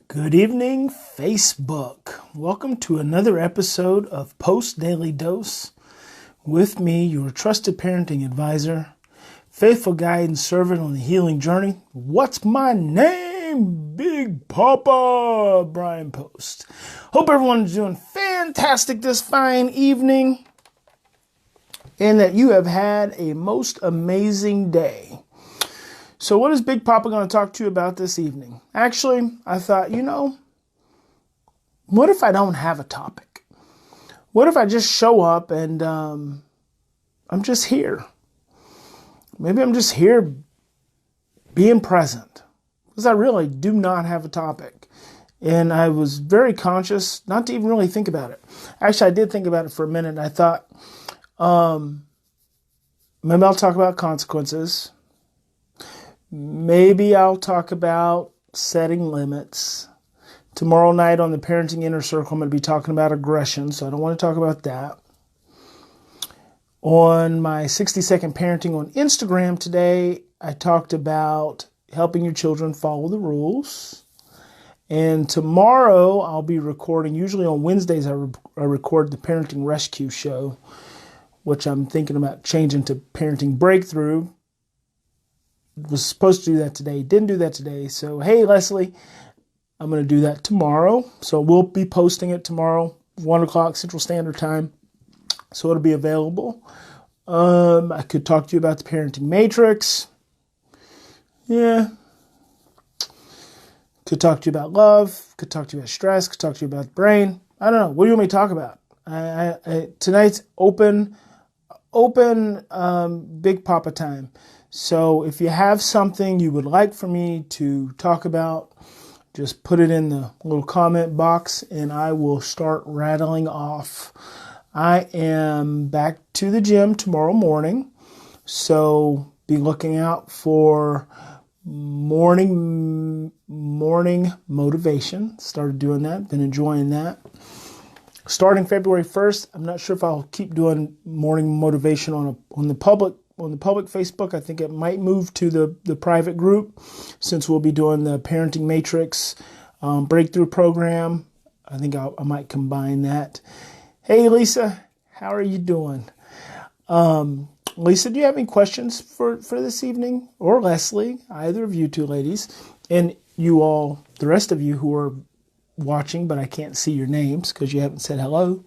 Good evening, Facebook. Welcome to another episode of Post Daily Dose. With me, your trusted parenting advisor, faithful guide and servant on the healing journey. What's my name? Big Papa Brian+Post. Hope everyone's doing fantastic this fine evening and that you have had a most amazing day. So what is Big Papa going to talk to you about this evening? Actually, I thought, what if I don't have a topic? What if I just show up and I'm just here? Maybe I'm just here being present, because I really do not have a topic. And I was very conscious not to even really think about it. Actually, I did think about it for a minute. I thought, maybe I'll talk about consequences. Maybe I'll talk about setting limits. Tomorrow night on the Parenting Inner Circle, I'm going to be talking about aggression, so I don't want to talk about that. On my 60-second parenting on Instagram today, I talked about helping your children follow the rules. And tomorrow I'll be recording, usually on Wednesdays I record the Parenting Rescue Show, which I'm thinking about changing to Parenting Breakthrough. Was supposed to do that today, didn't do that today. So, hey, Leslie, I'm going to do that tomorrow. So we'll be posting it tomorrow, 1 o'clock Central Standard Time. So it'll be available. I could talk to you about the Parenting Matrix. Yeah. Could talk to you about love. Could talk to you about stress. Could talk to you about the brain. I don't know. What do you want me to talk about? Tonight's open Big Papa time. So if you have something you would like for me to talk about, just put it in the little comment box and I will start rattling off. I am back to the gym tomorrow morning, so be looking out for morning motivation. Started doing that, been enjoying that. Starting February 1st, I'm not sure if I'll keep doing morning motivation on the public Facebook. I think it might move to the private group, since we'll be doing the Parenting Matrix breakthrough program. I think I might combine that. Hey, Lisa, how are you doing? Lisa, do you have any questions for this evening? Or Leslie, either of you two ladies, and you all, the rest of you who are watching, but I can't see your names because you haven't said hello.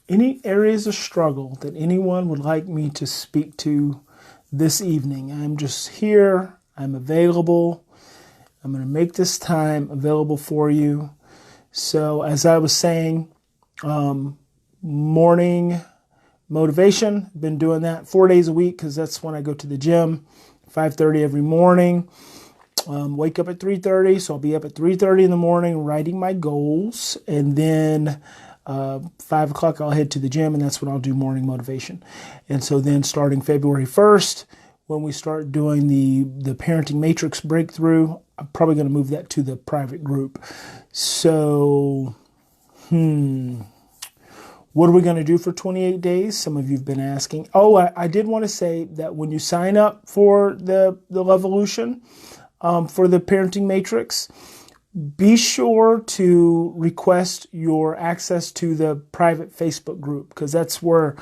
Any areas of struggle that anyone would like me to speak to this evening? I'm just here. I'm available. I'm going to make this time available for you. So as I was saying, morning motivation, been doing that 4 days a week because that's when I go to the gym, 5:30 every morning. Wake up at 3:30, so I'll be up at 3:30 in the morning writing my goals, and then 5 o'clock I'll head to the gym, and that's when I'll do morning motivation. And so then starting February 1st, when we start doing the Parenting Matrix breakthrough, I'm probably going to move that to the private group. So, what are we going to do for 28 days? Some of you have been asking. Oh, I did want to say that when you sign up for the Levolution, for the Parenting Matrix, be sure to request your access to the private Facebook group, because that's where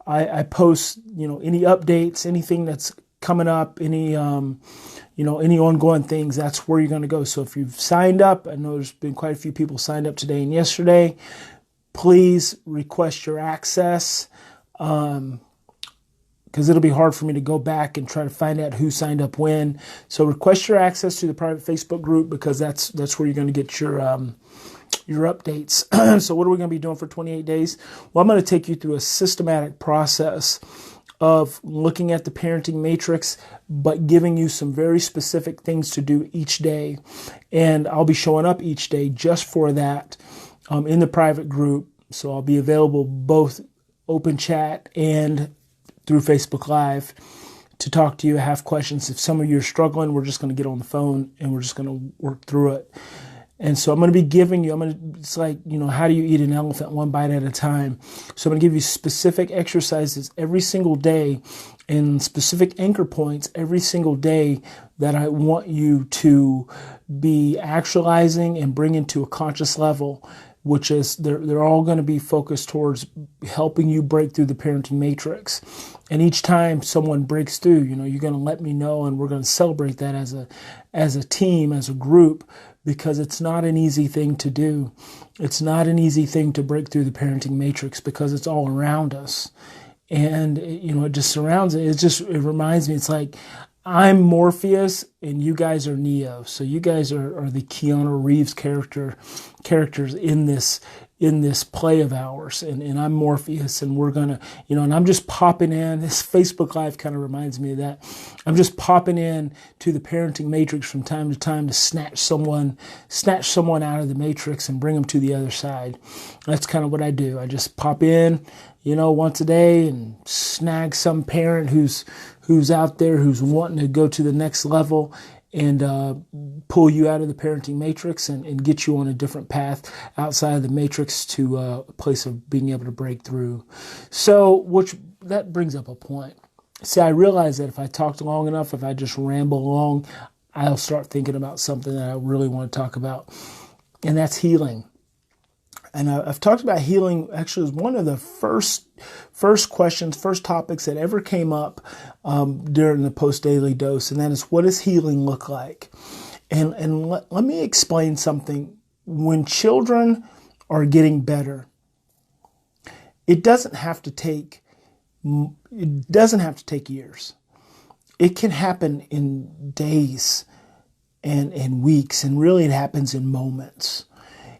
I post, any updates, anything that's coming up, any ongoing things. That's where you're going to go. So if you've signed up, I know there's been quite a few people signed up today and yesterday. Please request your access, because it'll be hard for me to go back and try to find out who signed up when. So request your access to the private Facebook group, because that's where you're going to get your updates. So what are we going to be doing for 28 days? Well, I'm going to take you through a systematic process of looking at the Parenting Matrix, but giving you some very specific things to do each day. And I'll be showing up each day just for that in the private group. So I'll be available both open chat and through Facebook Live to talk to you, have questions. If some of you are struggling, we're just going to get on the phone and we're just going to work through it. And so I'm going to be giving you, it's like, how do you eat an elephant one bite at a time? So I'm going to give you specific exercises every single day and specific anchor points every single day that I want you to be actualizing and bring into a conscious level, which is they're all going to be focused towards helping you break through the parenting matrix. And each time someone breaks through, you're going to let me know, and we're going to celebrate that as a team, as a group, because it's not an easy thing to do. It's not an easy thing to break through the parenting matrix because it's all around us. And, it just surrounds it. It reminds me, it's like I'm Morpheus and you guys are Neo. So you guys are the Keanu Reeves characters in this play of ours. And I'm Morpheus, and we're going to, and I'm just popping in. This Facebook Live kind of reminds me of that. I'm just popping in to the parenting matrix from time to time to snatch someone out of the matrix and bring them to the other side. That's kind of what I do. I just pop in, once a day and snag some parent who's out there, who's wanting to go to the next level, and pull you out of the parenting matrix and get you on a different path outside of the matrix to a place of being able to break through. So, that brings up a point. See, I realize that if I talked long enough, if I just ramble along, I'll start thinking about something that I really want to talk about, and that's healing. And I've talked about healing actually as one of the first questions, first topics that ever came up during the Post Daily Dose, and that is, what does healing look like? And let me explain something. When children are getting better, it doesn't have to take years. It can happen in days and weeks, and really it happens in moments.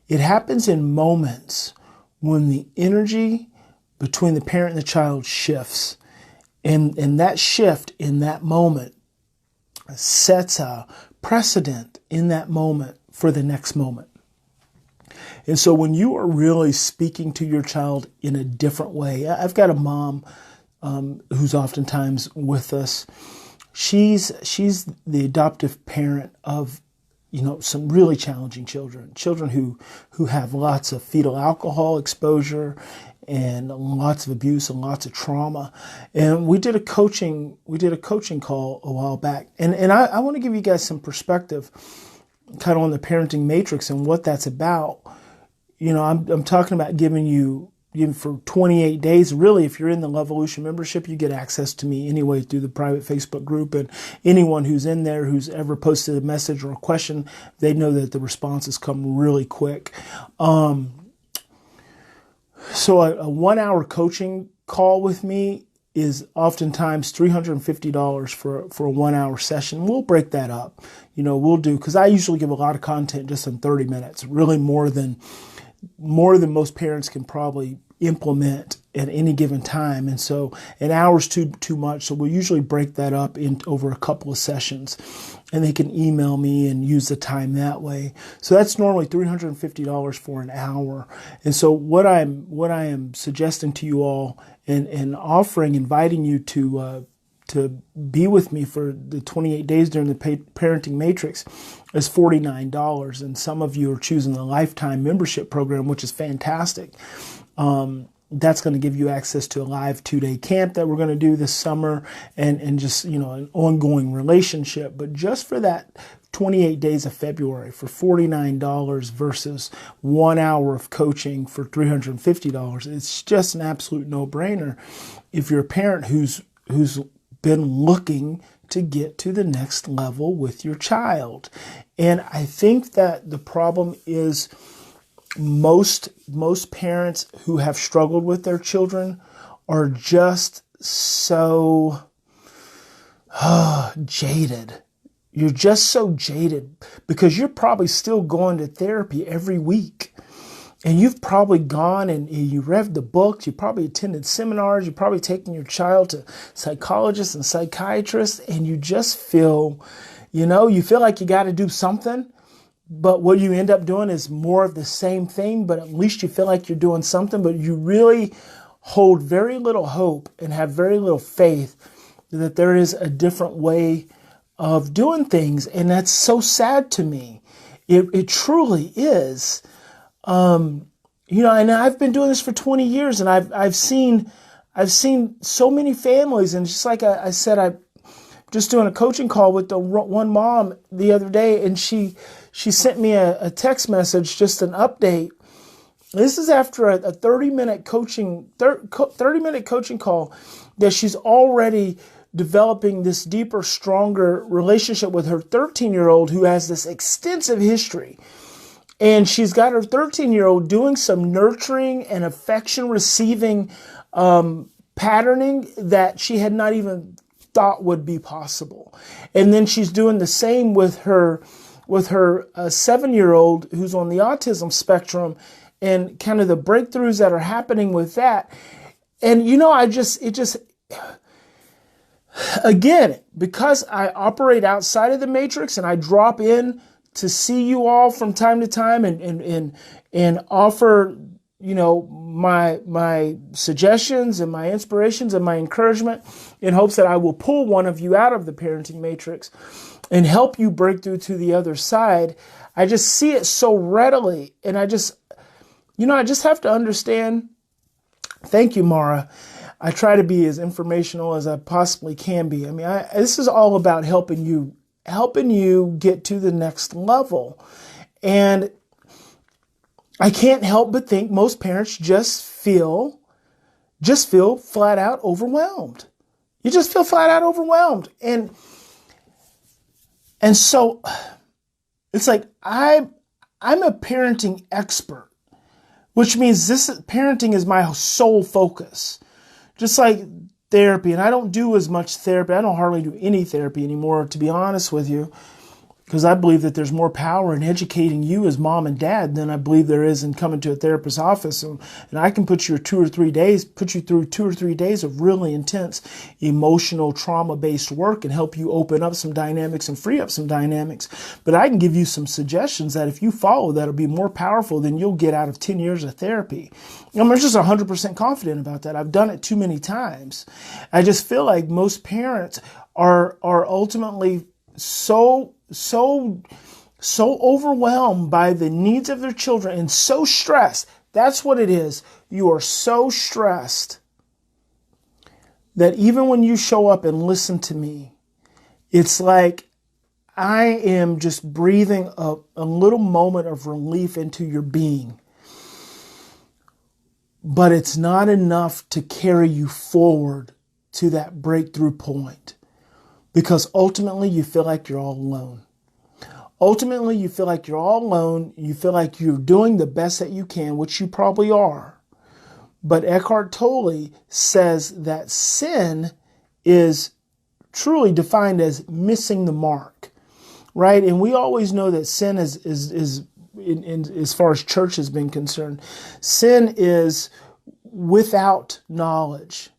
It happens in moments when the energy between the parent and the child shifts. And that shift in that moment sets a precedent in that moment for the next moment. And so when you are really speaking to your child in a different way, I've got a mom who's oftentimes with us. She's the adoptive parent of some really challenging children who have lots of fetal alcohol exposure and lots of abuse and lots of trauma. And we did a coaching call a while back. And I want to give you guys some perspective kind of on the parenting matrix and what that's about. I'm talking about giving you for 28 days. Really, if you're in the Lovolution membership, you get access to me anyway through the private Facebook group, and anyone who's in there who's ever posted a message or a question, they know that the responses come really quick. So a 1-hour coaching call with me is oftentimes $350 for a 1-hour session. We'll break that up. Because I usually give a lot of content just in 30 minutes, really more than most parents can probably implement at any given time. And so an hour's too much. So we'll usually break that up over a couple of sessions, and they can email me and use the time that way. So that's normally $350 for an hour. And so what I am suggesting to you all and inviting you to be with me for the 28 days during the parenting matrix is $49. And some of you are choosing the lifetime membership program, which is fantastic. That's going to give you access to a live 2-day camp that we're going to do this summer, and just, an ongoing relationship. But just for that 28 days of February for $49 versus 1 hour of coaching for $350, it's just an absolute no-brainer if you're a parent who's been looking to get to the next level with your child. And I think that the problem is most parents who have struggled with their children are just so jaded. You're just so jaded because you're probably still going to therapy every week. And you've probably gone and you read the books, you probably attended seminars, you've probably taken your child to psychologists and psychiatrists, and you just feel, you feel like you got to do something. But what you end up doing is more of the same thing, but at least you feel like you're doing something, but you really hold very little hope and have very little faith that there is a different way of doing things. And that's so sad to me. It truly is. You know, and I've been doing this for 20 years, and I've seen so many families, and just like I said, I'm just doing a coaching call with the one mom the other day, and she sent me a text message, just an update. This is after a 30-minute coaching call, that she's already developing this deeper, stronger relationship with her 13-year-old who has this extensive history. And she's got her 13-year-old doing some nurturing and affection receiving patterning that she had not even thought would be possible. And then she's doing the same with her 7-year-old who's on the autism spectrum, and kind of the breakthroughs that are happening with that. And, you know, again, because I operate outside of the matrix and I drop in to see you all from time to time and offer, you know, my suggestions and my inspirations and my encouragement in hopes that I will pull one of you out of the parenting matrix and help you break through to the other side. I just see it so readily. And I just have to understand. Thank you, Mara. I try to be as informational as I possibly can be. I mean, this is all about helping you get to the next level. And I can't help but think most parents just feel flat out overwhelmed. You just feel flat out overwhelmed. And so it's like I'm a parenting expert, which means parenting is my sole focus. Just like therapy, and I don't do as much therapy. I don't hardly do any therapy anymore, to be honest with you, because I believe that there's more power in educating you as mom and dad than I believe there is in coming to a therapist's office. And I can put you through 2 or 3 days of really intense emotional trauma-based work and help you open up some dynamics and free up some dynamics. But I can give you some suggestions that if you follow, that'll be more powerful than you'll get out of 10 years of therapy. I'm just 100% confident about that. I've done it too many times. I just feel like most parents are ultimately so overwhelmed by the needs of their children and so stressed. That's what it is. You are so stressed that even when you show up and listen to me, it's like I am just breathing a little moment of relief into your being. But it's not enough to carry you forward to that breakthrough point, because ultimately you feel like you're all alone. Ultimately, you feel like you're all alone. You feel like you're doing the best that you can, which you probably are. But Eckhart Tolle says that sin is truly defined as missing the mark, right? And we always know that sin is as far as church has been concerned, sin is without knowledge.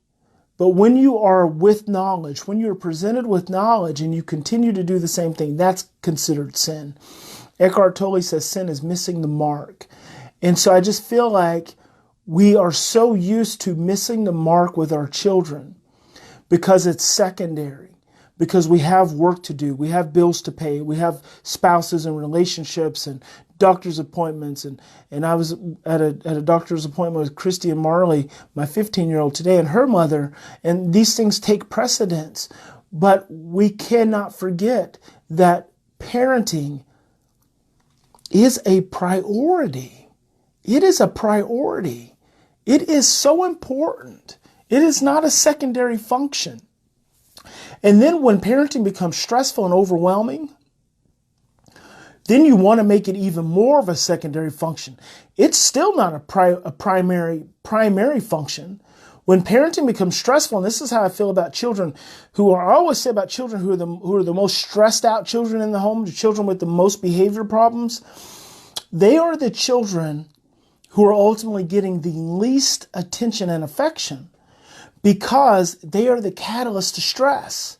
But when you are with knowledge, when you're presented with knowledge and you continue to do the same thing, that's considered sin. Eckhart Tolle says sin is missing the mark. And so I just feel like we are so used to missing the mark with our children because it's secondary, because we have work to do, we have bills to pay, we have spouses and relationships and doctor's appointments. And I was at a doctor's appointment with Christy and Marley, my 15-year-old today, and her mother. And these things take precedence. But we cannot forget that parenting is a priority. It is a priority. It is so important. It is not a secondary function. And then when parenting becomes stressful and overwhelming, then you want to make it even more of a secondary function. It's still not a primary function. When parenting becomes stressful, and this is how I feel about children I always say about children who are the most stressed out children in the home, the children with the most behavior problems, they are the children who are ultimately getting the least attention and affection because they are the catalyst to stress.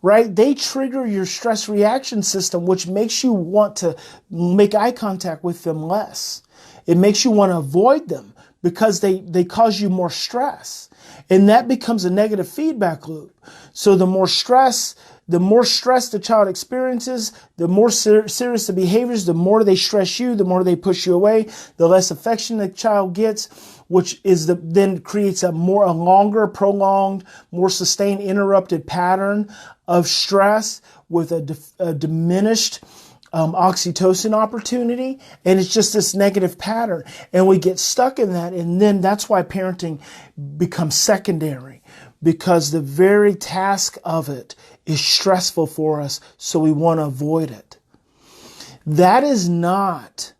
Right? They trigger your stress reaction system, which makes you want to make eye contact with them less. It makes you want to avoid them because they cause you more stress. And that becomes a negative feedback loop. So the more stress the more stress the child experiences, the more serious the behaviors, the more they stress you, the more they push you away, the less affection the child gets, which is then creates a longer, prolonged, more sustained, interrupted pattern of stress with a diminished oxytocin opportunity. And it's just this negative pattern. And we get stuck in that. And then that's why parenting becomes secondary, because the very task of it is stressful for us. So we want to avoid it. That is not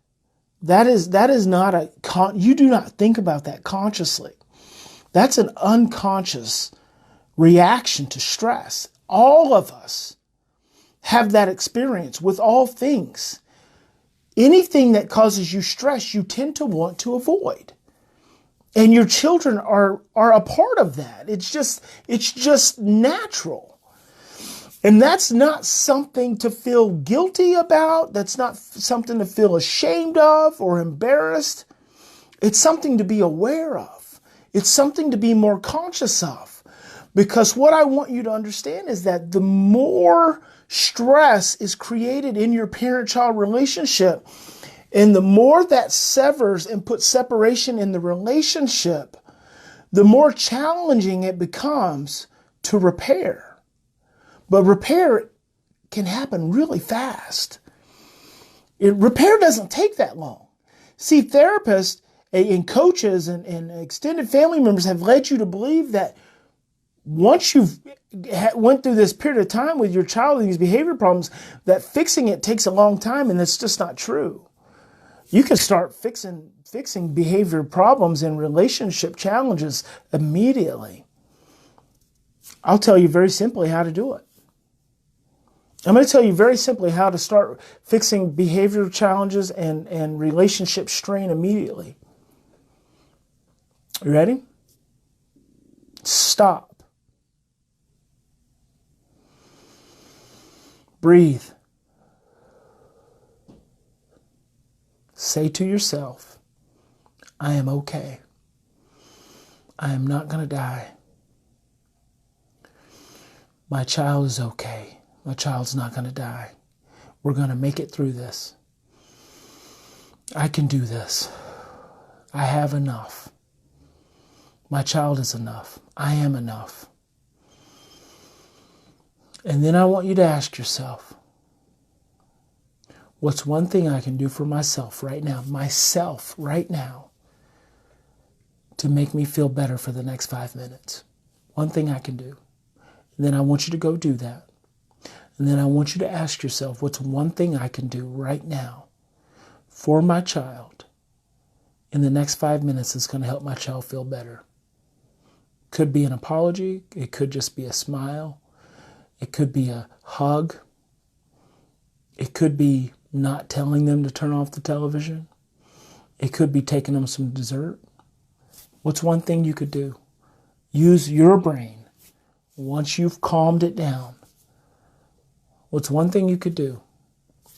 you do not think about that consciously. That's an unconscious reaction to stress. All of us have that experience with all things. Anything that causes you stress, you tend to want to avoid. And your children are a part of that. It's just natural. And that's not something to feel guilty about. That's not something to feel ashamed of or embarrassed. It's something to be aware of. It's something to be more conscious of. Because what I want you to understand is that the more stress is created in your parent-child relationship, and the more that severs and puts separation in the relationship, the more challenging it becomes to repair. But repair can happen really fast. Repair doesn't take that long. See, therapists and coaches and extended family members have led you to believe that once you've went through this period of time with your child and these behavior problems, that fixing it takes a long time, and that's just not true. You can start fixing behavior problems and relationship challenges immediately. I'll tell you very simply how to do it. I'm going to tell you very simply how to start fixing behavior challenges and relationship strain immediately. You ready? Stop. Breathe. Say to yourself, I am okay. I am not going to die. My child is okay. My child's not going to die. We're going to make it through this. I can do this. I have enough. My child is enough. I am enough. And then I want you to ask yourself, what's one thing I can do for myself right now, to make me feel better for the next 5 minutes? One thing I can do. And then I want you to go do that. And then I want you to ask yourself, what's one thing I can do right now for my child in the next 5 minutes that's going to help my child feel better? Could be an apology. It could just be a smile. It could be a hug. It could be not telling them to turn off the television. It could be taking them some dessert. What's one thing you could do? Use your brain once you've calmed it down. What's one thing you could do?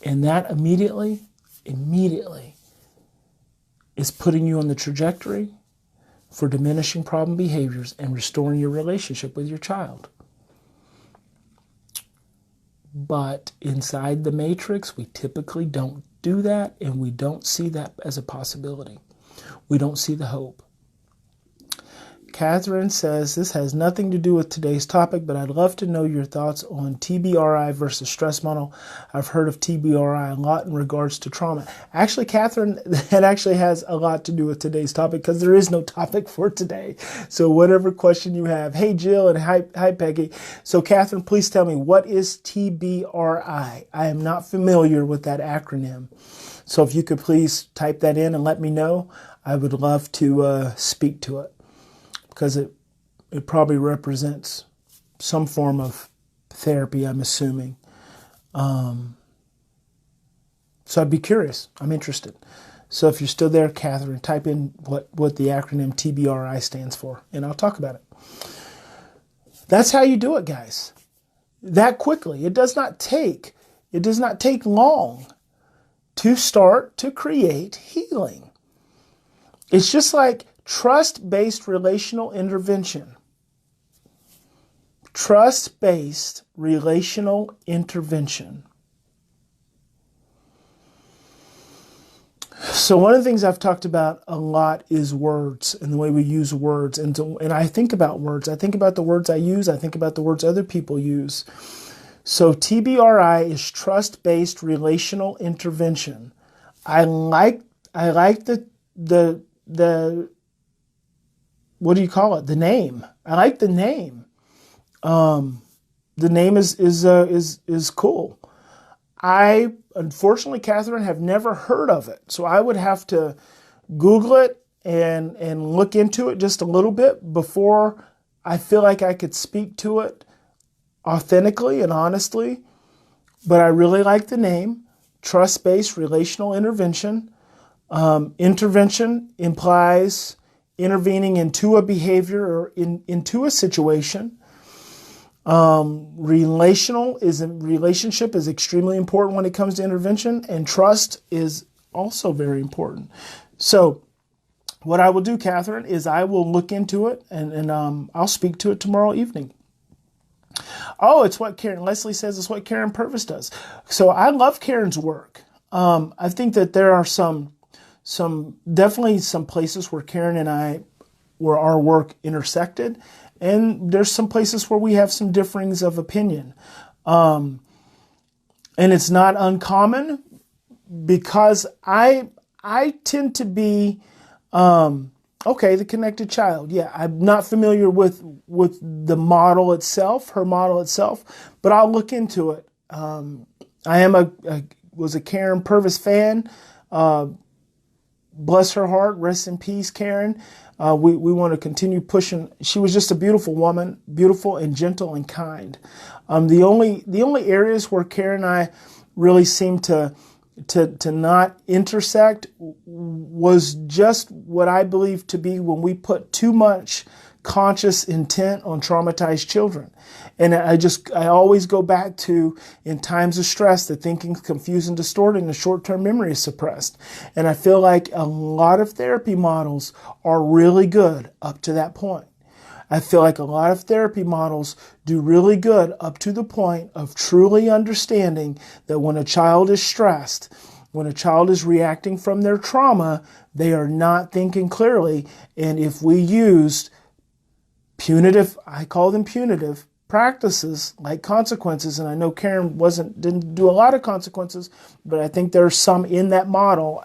And that immediately is putting you on the trajectory for diminishing problem behaviors and restoring your relationship with your child. But inside the matrix, we typically don't do that, and we don't see that as a possibility. We don't see the hope. Catherine says, this has nothing to do with today's topic, but I'd love to know your thoughts on TBRI versus stress model. I've heard of TBRI a lot in regards to trauma. Actually, Catherine, that actually has a lot to do with today's topic because there is no topic for today. So whatever question you have. Hey, Jill, and hi, Peggy. So Catherine, please tell me, what is TBRI? I am not familiar with that acronym. So if you could please type that in and let me know, I would love to speak to it, because it probably represents some form of therapy, I'm assuming. So I'd be curious. I'm interested. So if you're still there, Catherine, type in what the acronym TBRI stands for, and I'll talk about it. That's how you do it, guys. That quickly. It does not take long to start to create healing. It's just like trust-based relational intervention. Trust-based relational intervention. So one of the things I've talked about a lot is words and the way we use words. And I think about words. I think about the words I use. I think about the words other people use. So TBRI is trust-based relational intervention. I like the what do you call it? The name. I like the name. The name is cool. I, unfortunately, Catherine, have never heard of it. So I would have to Google it and look into it just a little bit before I feel like I could speak to it authentically and honestly. But I really like the name, trust-based relational intervention. Intervention implies intervening into a behavior or into a situation. Relationship is extremely important when it comes to intervention, and trust is also very important. So what I will do, Catherine, is I will look into it and I'll speak to it tomorrow evening. Oh, it's what Leslie says it's what Karen Purvis does. So I love Karen's work. I think that there are definitely some places where Karen and where our work intersected. And there's some places where we have some differings of opinion. And it's not uncommon because I tend to be, the connected child. Yeah, I'm not familiar with the model itself, her model itself, but I'll look into it. I was a Karen Purvis fan. Bless her heart. Rest in peace, Karen. We want to continue pushing. She was just a beautiful woman, beautiful and gentle and kind. The only areas where Karen and I really seem to not intersect was just what I believe to be when we put too much conscious intent on traumatized children. And I always go back to, in times of stress, the thinking's confused and distorted and the short-term memory is suppressed. And I feel like a lot of therapy models are really good up to that point. I feel like a lot of therapy models do really good up to the point of truly understanding that when a child is stressed, when a child is reacting from their trauma, they are not thinking clearly. And if we used punitive, I call them punitive practices like consequences, and I know Karen didn't do a lot of consequences, but I think there's some in that model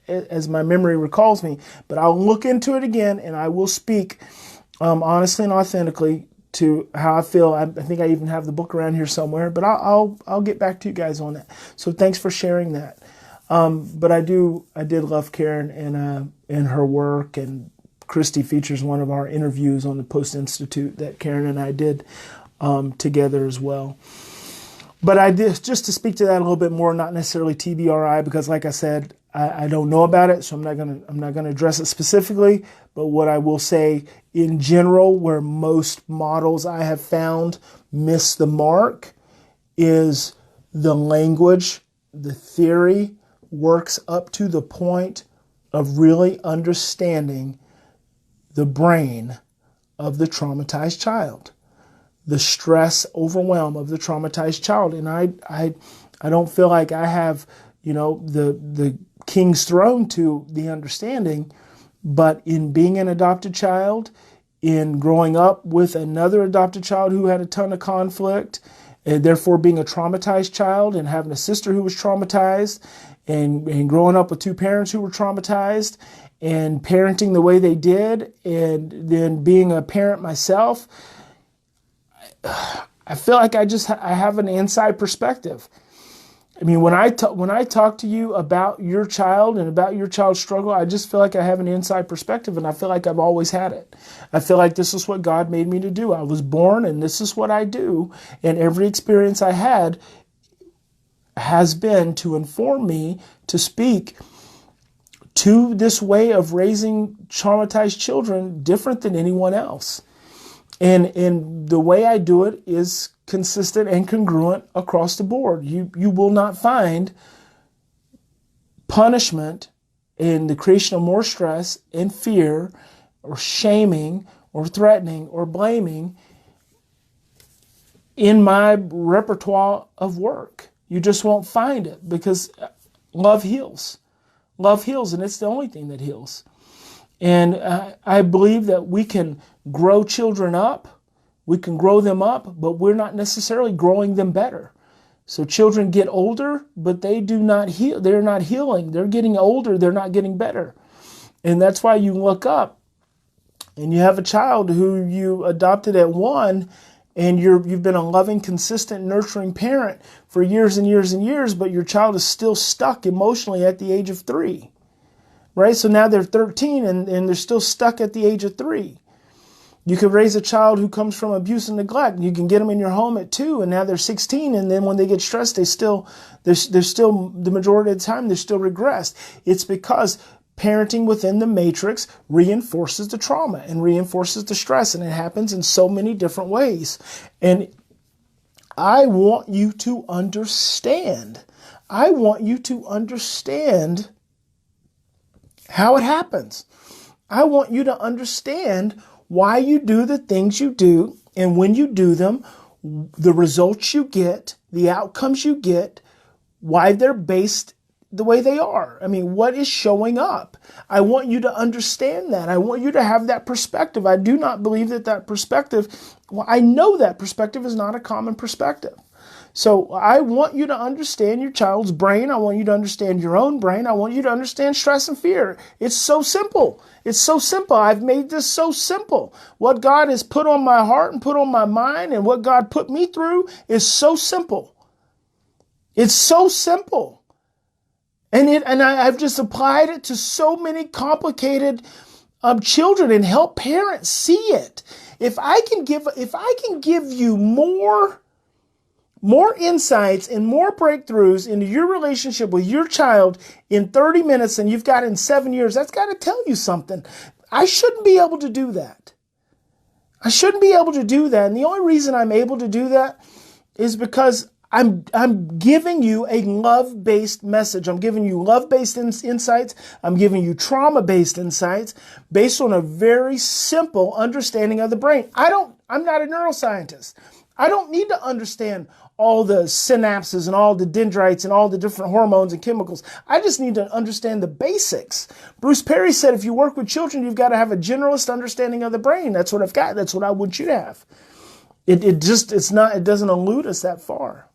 as my memory recalls me. But I'll look into it again and I will speak honestly and authentically to how I feel. I think I even have the book around here somewhere, but I'll get back to you guys on that. So thanks for sharing that. But I did love Karen and her work, and Christy features one of our interviews on the Post+Institute that Karen and I did together as well. But I did, just to speak to that a little bit more, not necessarily TBRI, because like I said, I don't know about it, so I'm not gonna address it specifically. But what I will say in general, where most models I have found miss the mark, is the language, the theory works up to the point of really understanding the brain of the traumatized child, the stress overwhelm of the traumatized child. And I don't feel like I have, the king's throne to the understanding, but in being an adopted child, in growing up with another adopted child who had a ton of conflict, and therefore being a traumatized child and having a sister who was traumatized, and growing up with two parents who were traumatized, and parenting the way they did, and then being a parent myself, I feel like I have an inside perspective. I mean, when I talk to you about your child and about your child's struggle, I just feel like I have an inside perspective, and I feel like I've always had it. I feel like this is what God made me to do. I was born, and this is what I do, and every experience I had has been to inform me to speak to this way of raising traumatized children different than anyone else. And the way I do it is consistent and congruent across the board. You will not find punishment in the creation of more stress and fear or shaming or threatening or blaming in my repertoire of work. You just won't find it because love heals. Love heals, and it's the only thing that heals. And I believe that we can grow children up. We can grow them up, but we're not necessarily growing them better. So children get older, but they do not heal. They're not healing. They're getting older. They're not getting better. And that's why you look up and you have a child who you adopted at 1, and you've been a loving, consistent, nurturing parent for years and years and years, but your child is still stuck emotionally at the age of 3, right? So now they're 13 and they're still stuck at the age of 3. You could raise a child who comes from abuse and neglect. You can get them in your home at 2, and now they're 16, and then when they get stressed, they're still the majority of the time they're still regressed. It's because parenting within the matrix reinforces the trauma and reinforces the stress, and it happens in so many different ways. And I want you to understand. I want you to understand how it happens. I want you to understand why you do the things you do, and when you do them, the results you get, the outcomes you get, why they're based the way they are. I mean, what is showing up? I want you to understand that. I want you to have that perspective. I do not believe that perspective, well, I know that perspective is not a common perspective. So I want you to understand your child's brain. I want you to understand your own brain. I want you to understand stress and fear. It's so simple. It's so simple. I've made this so simple. What God has put on my heart and put on my mind and what God put me through is so simple. It's so simple. And I've just applied it to so many complicated children and help parents see it. If I can give you more insights and more breakthroughs into your relationship with your child in 30 minutes than you've got in 7 years, that's got to tell you something. I shouldn't be able to do that. I shouldn't be able to do that. And the only reason I'm able to do that is because I'm giving you a love-based message. I'm giving you love-based insights. I'm giving you trauma-based insights based on a very simple understanding of the brain. I'm not a neuroscientist. I don't need to understand all the synapses and all the dendrites and all the different hormones and chemicals. I just need to understand the basics. Bruce Perry said, if you work with children, you've got to have a generalist understanding of the brain. That's what I've got. That's what I want you to have. It doesn't elude us that far.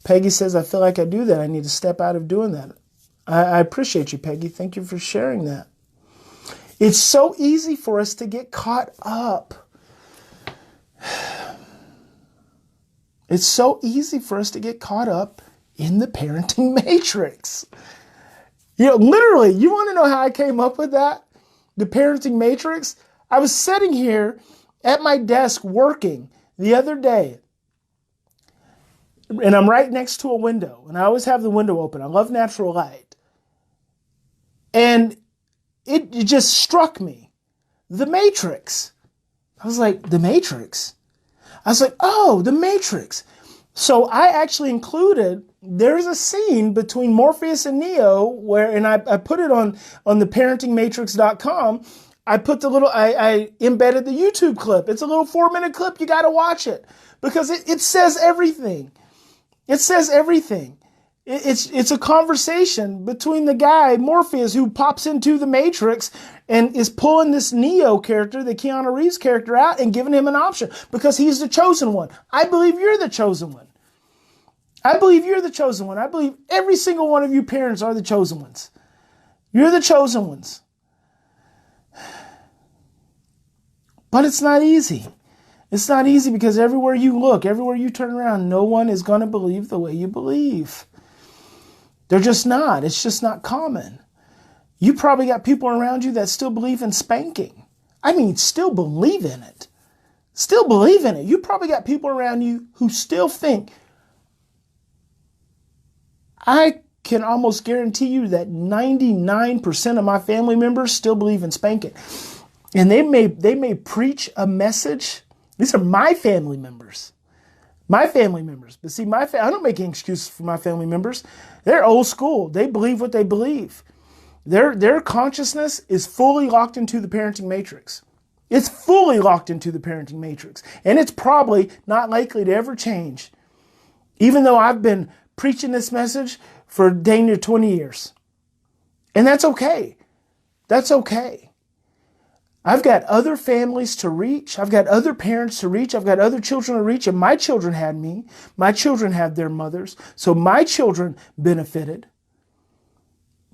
Peggy says, I feel like I do that. I need to step out of doing that. I appreciate you, Peggy. Thank you for sharing that. It's so easy for us to get caught up. It's so easy for us to get caught up in the parenting matrix. Literally, you want to know how I came up with that? The parenting matrix? I was sitting here at my desk working the other day, and I'm right next to a window, and I always have the window open. I love natural light. And it just struck me. The Matrix. I was like, the Matrix? I was like, oh, the Matrix. So I actually included, there's a scene between Morpheus and Neo and I put it on the parentingmatrix.com. I embedded the YouTube clip. It's a little 4-minute clip. You got to watch it because it says everything. It says everything. It's a conversation between the guy, Morpheus, who pops into the Matrix and is pulling this Neo character, the Keanu Reeves character, out and giving him an option because he's the chosen one. I believe you're the chosen one. I believe you're the chosen one. I believe every single one of you parents are the chosen ones. You're the chosen ones. But it's not easy. It's not easy because everywhere you look, everywhere you turn around, no one is going to believe the way you believe. They're just not. It's just not common. You probably got people around you that still believe in spanking. I mean, still believe in it. Still believe in it. You probably got people around you who still think. I can almost guarantee you that 99% of my family members still believe in spanking. And they may preach a message. These are my family members. My family members. But see, I don't make any excuses for my family members. They're old school. They believe what they believe. Their consciousness is fully locked into the parenting matrix. It's fully locked into the parenting matrix, and it's probably not likely to ever change, even though I've been preaching this message for dang near 20 years. And that's okay. That's okay. I've got other families to reach. I've got other parents to reach. I've got other children to reach. And my children had me. My children had their mothers. So my children benefited.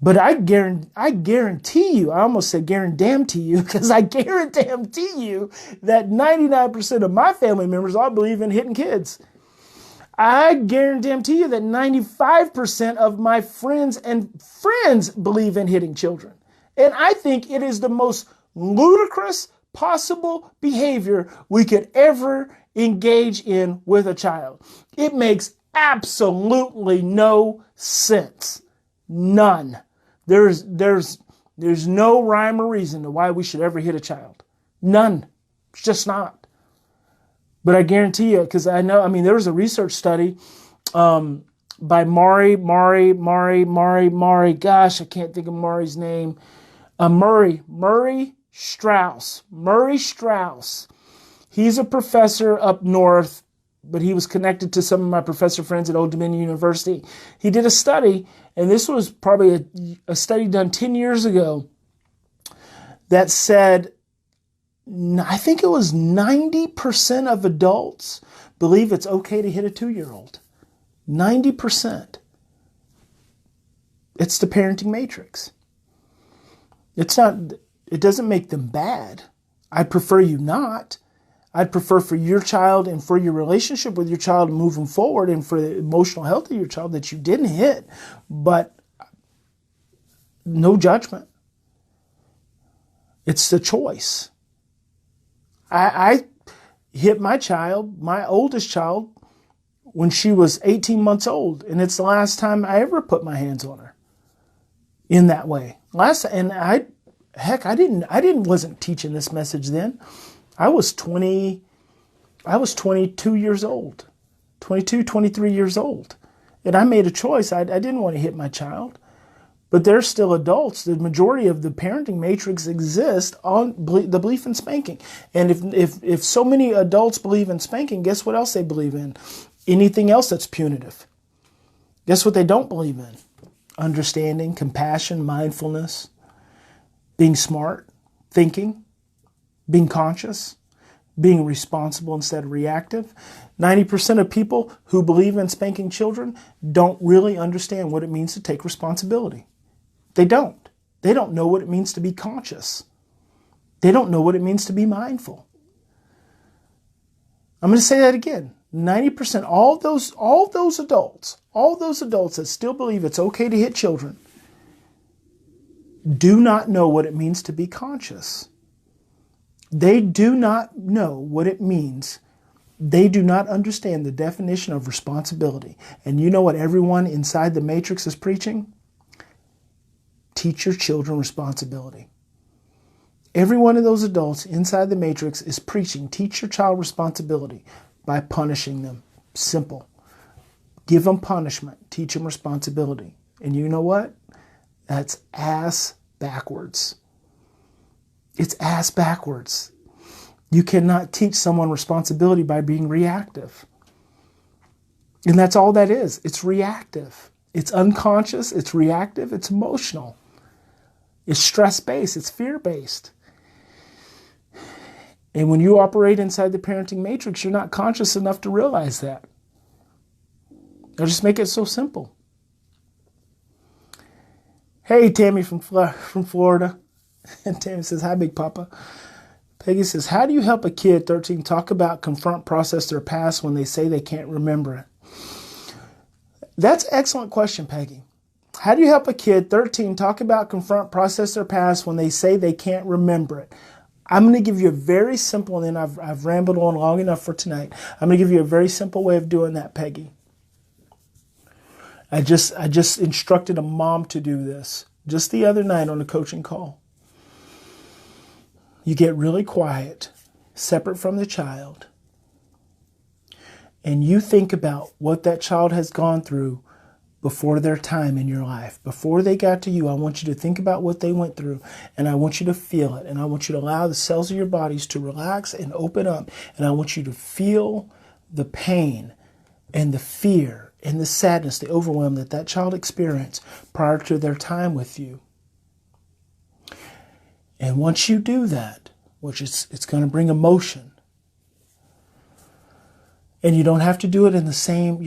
But I guarantee you, I almost said guarantee you, because I guarantee you that 99% of my family members all believe in hitting kids. I guarantee you that 95% of my friends believe in hitting children. And I think it is the most ludicrous possible behavior we could ever engage in with a child. It makes absolutely no sense. None. There's no rhyme or reason to why we should ever hit a child. None. It's just not. But I guarantee you, because I know, there was a research study by Maury, gosh, I can't think of Maury's name. Murray Strauss. He's a professor up north, but he was connected to some of my professor friends at Old Dominion University. He did a study, and this was probably a study done 10 years ago, that said, I think it was 90% of adults believe it's okay to hit a 2-year-old. 90%. It's the parenting matrix. It doesn't make them bad. I'd prefer you not. I'd prefer for your child and for your relationship with your child moving forward and for the emotional health of your child that you didn't hit, but no judgment. It's the choice. I hit my child, my oldest child, when she was 18 months old, and it's the last time I ever put my hands on her in that way. I wasn't teaching this message then. I was 22 years old, 22, 23 years old. And I made a choice. I didn't want to hit my child. But they're still adults. The majority of the parenting matrix exists on the belief in spanking. And if so many adults believe in spanking, guess what else they believe in? Anything else that's punitive. Guess what they don't believe in? Understanding, compassion, mindfulness, being smart, thinking, being conscious, being responsible instead of reactive. 90% of people who believe in spanking children don't really understand what it means to take responsibility. They don't. They don't know what it means to be conscious. They don't know what it means to be mindful. I'm going to say that again. 90%, all those adults that still believe it's okay to hit children do not know what it means to be conscious. They do not know what it means. They do not understand the definition of responsibility. And you know what everyone inside the matrix is preaching? Teach your children responsibility. Every one of those adults inside the matrix is preaching, teach your child responsibility by punishing them. Simple. Give them punishment. Teach them responsibility. And you know what? That's ass backwards. It's ass backwards. You cannot teach someone responsibility by being reactive. And that's all that is. It's reactive. It's unconscious. It's reactive. It's emotional. It's stress-based. It's fear-based. And when you operate inside the parenting matrix, you're not conscious enough to realize that. I'll just make it so simple. Hey, Tammy from Florida. And Tammy says, hi, Big Papa. Peggy says, how do you help a kid, 13, talk about, confront, process their past when they say they can't remember it? That's an excellent question, Peggy. How do you help a kid, 13, talk about, confront, process their past when they say they can't remember it? I'm going to give you a very simple, and then I've rambled on long enough for tonight. I'm going to give you a very simple way of doing that, Peggy. I just instructed a mom to do this just the other night on a coaching call. You get really quiet, separate from the child, and you think about what that child has gone through before their time in your life. Before they got to you, I want you to think about what they went through, and I want you to feel it, and I want you to allow the cells of your bodies to relax and open up, and I want you to feel the pain and the fear and the sadness, the overwhelm that child experienced prior to their time with you. And once you do that, which it's going to bring emotion, and you don't have to do it in the same,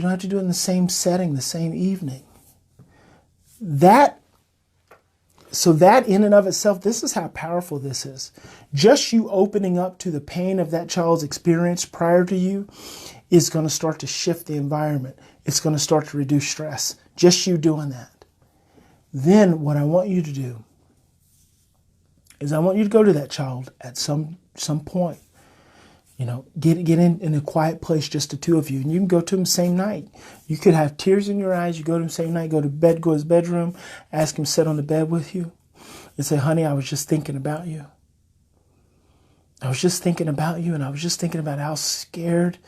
setting, the same evening. So that in and of itself, this is how powerful this is. Just you opening up to the pain of that child's experience prior to you is going to start to shift the environment. It's going to start to reduce stress. Just you doing that. Then what I want you to do is I want you to go to that child at some point. Get in a quiet place, just the two of you, and you can go to him same night. You could have tears in your eyes. You go to him same night, go to bed, go to his bedroom, ask him to sit on the bed with you, and say, honey, I was just thinking about you. I was just thinking about you, and I was just thinking about how scared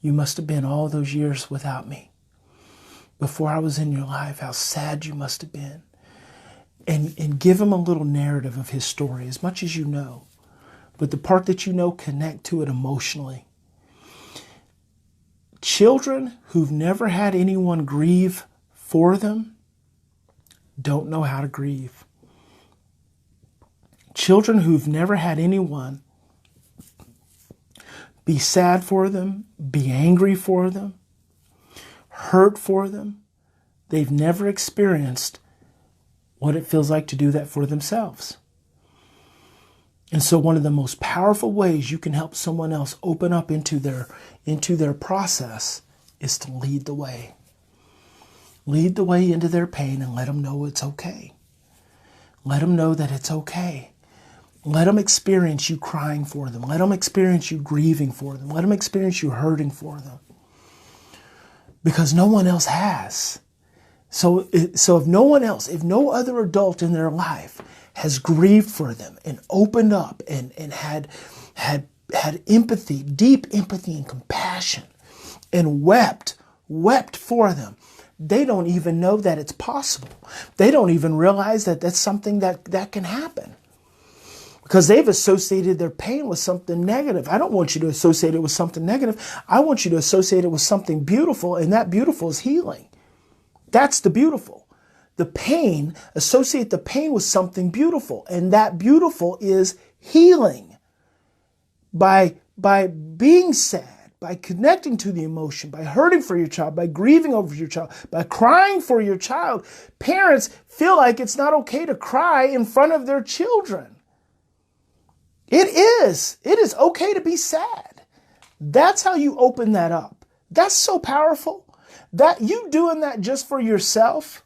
you must have been all those years without me. Before I was in your life, how sad you must have been. And give him a little narrative of his story, as much as you know. But the part that you know, connect to it emotionally. Children who've never had anyone grieve for them don't know how to grieve. Children who've never had anyone be sad for them, be angry for them, hurt for them, they've never experienced what it feels like to do that for themselves. And so one of the most powerful ways you can help someone else open up into their process is to lead the way. Lead the way into their pain and let them know it's okay. Let them know that it's okay. Let them experience you crying for them. Let them experience you grieving for them. Let them experience you hurting for them. Because no one else has. So if no one else, if no other adult in their life has grieved for them and opened up and had empathy, deep empathy and compassion, and wept for them, they don't even know that it's possible. They don't even realize that that's something that can happen. Because they've associated their pain with something negative. I don't want you to associate it with something negative. I want you to associate it with something beautiful, and that beautiful is healing. That's the beautiful. The pain, associate the pain with something beautiful, and that beautiful is healing. By being sad, by connecting to the emotion, by hurting for your child, by grieving over your child, by crying for your child, parents feel like it's not okay to cry in front of their children. It is. It is okay to be sad. That's how you open that up. That's so powerful. That you doing that just for yourself,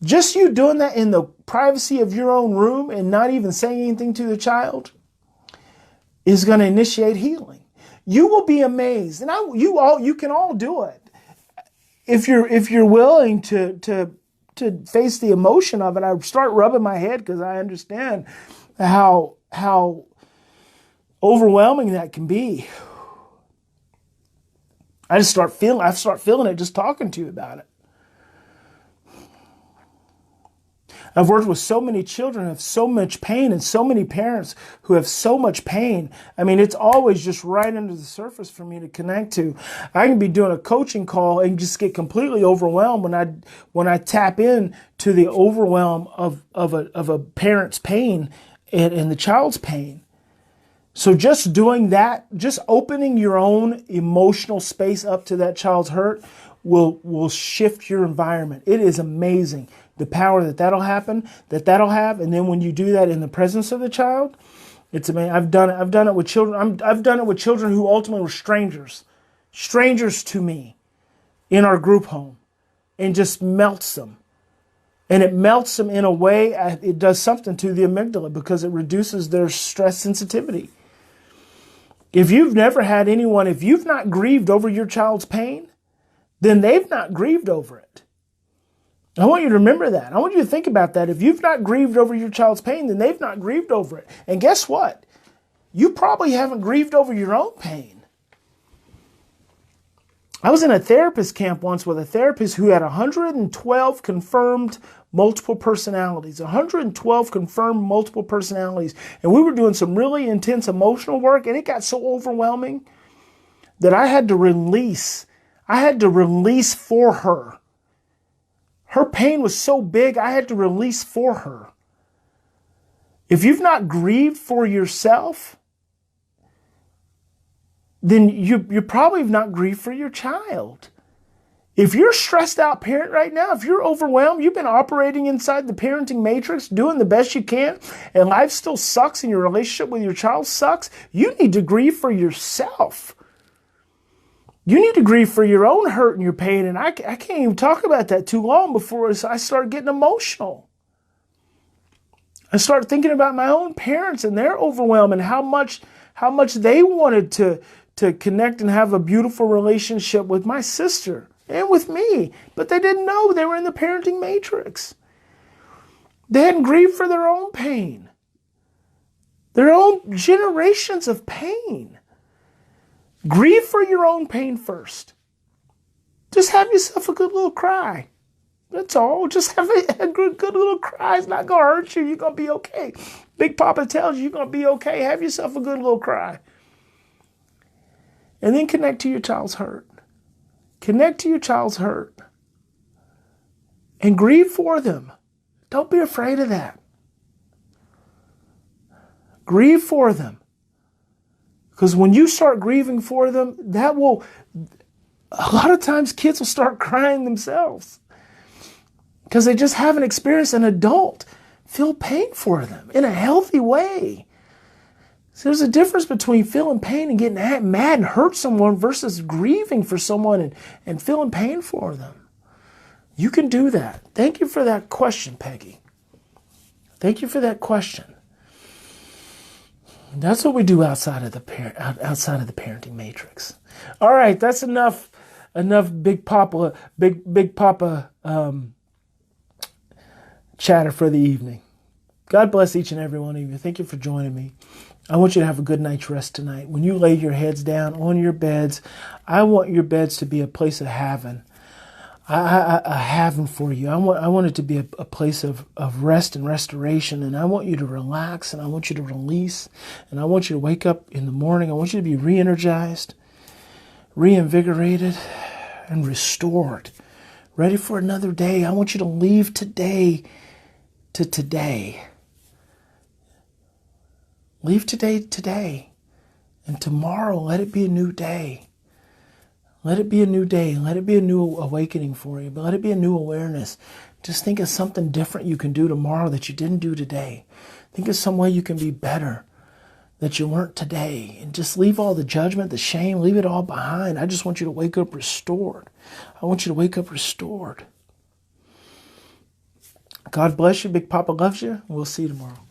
just you doing that in the privacy of your own room and not even saying anything to the child is going to initiate healing. You will be amazed, and you can all do it if you're willing to face the emotion of it. I start rubbing my head because I understand how overwhelming that can be. I start feeling it just talking to you about it. I've worked with so many children who have so much pain and so many parents who have so much pain. I mean, it's always just right under the surface for me to connect to. I can be doing a coaching call and just get completely overwhelmed when I tap in to the overwhelm of a parent's pain and the child's pain. So just doing that, just opening your own emotional space up to that child's hurt will shift your environment. It is amazing the power that'll happen, that'll have. And then when you do that in the presence of the child, it's amazing. I've done it with children. I've done it with children who ultimately were strangers to me in our group home, and just melts them. And it melts them in a way, it does something to the amygdala because it reduces their stress sensitivity. If you've never had anyone, if you've not grieved over your child's pain, then they've not grieved over it. I want you to remember that. I want you to think about that. If you've not grieved over your child's pain, then they've not grieved over it. And guess what? You probably haven't grieved over your own pain. I was in a therapist camp once with a therapist who had 112 confirmed multiple personalities, 112 confirmed multiple personalities. And we were doing some really intense emotional work, and it got so overwhelming that I had to release. I had to release for her. Her pain was so big, I had to release for her. If you've not grieved for yourself, then you probably have not grieved for your child. If you're a stressed out parent right now, if you're overwhelmed, you've been operating inside the parenting matrix, doing the best you can, and life still sucks and your relationship with your child sucks, you need to grieve for yourself. You need to grieve for your own hurt and your pain, and I can't even talk about that too long before I start getting emotional. I start thinking about my own parents and their overwhelm and how much they wanted to connect and have a beautiful relationship with my sister and with me. But they didn't know they were in the parenting matrix. They hadn't grieved for their own pain, their own generations of pain. Grieve for your own pain first. Just have yourself a good little cry. That's all. Just have a good little cry. It's not going to hurt you. You're going to be okay. Big Papa tells you you're going to be okay. Have yourself a good little cry. And then connect to your child's hurt. Connect to your child's hurt. And grieve for them. Don't be afraid of that. Grieve for them. Because when you start grieving for them, a lot of times kids will start crying themselves. Because they just haven't experienced an adult feel pain for them in a healthy way. So there's a difference between feeling pain and getting mad and hurt someone versus grieving for someone and feeling pain for them. You can do that. Thank you for that question, Peggy. Thank you for that question. That's what we do outside of the parenting matrix. All right, that's enough Big Papa chatter for the evening. God bless each and every one of you. Thank you for joining me. I want you to have a good night's rest tonight. When you lay your heads down on your beds, I want your beds to be a place of haven. A haven for you. I want it to be a place of rest and restoration, and I want you to relax, and I want you to release, and I want you to wake up in the morning. I want you to be re-energized, reinvigorated, and restored, ready for another day. I want you to leave today to today. Leave today, and tomorrow let it be a new day. Let it be a new day. Let it be a new awakening for you. But let it be a new awareness. Just think of something different you can do tomorrow that you didn't do today. Think of some way you can be better that you weren't today. And just leave all the judgment, the shame, leave it all behind. I just want you to wake up restored. I want you to wake up restored. God bless you. Big Papa loves you. We'll see you tomorrow.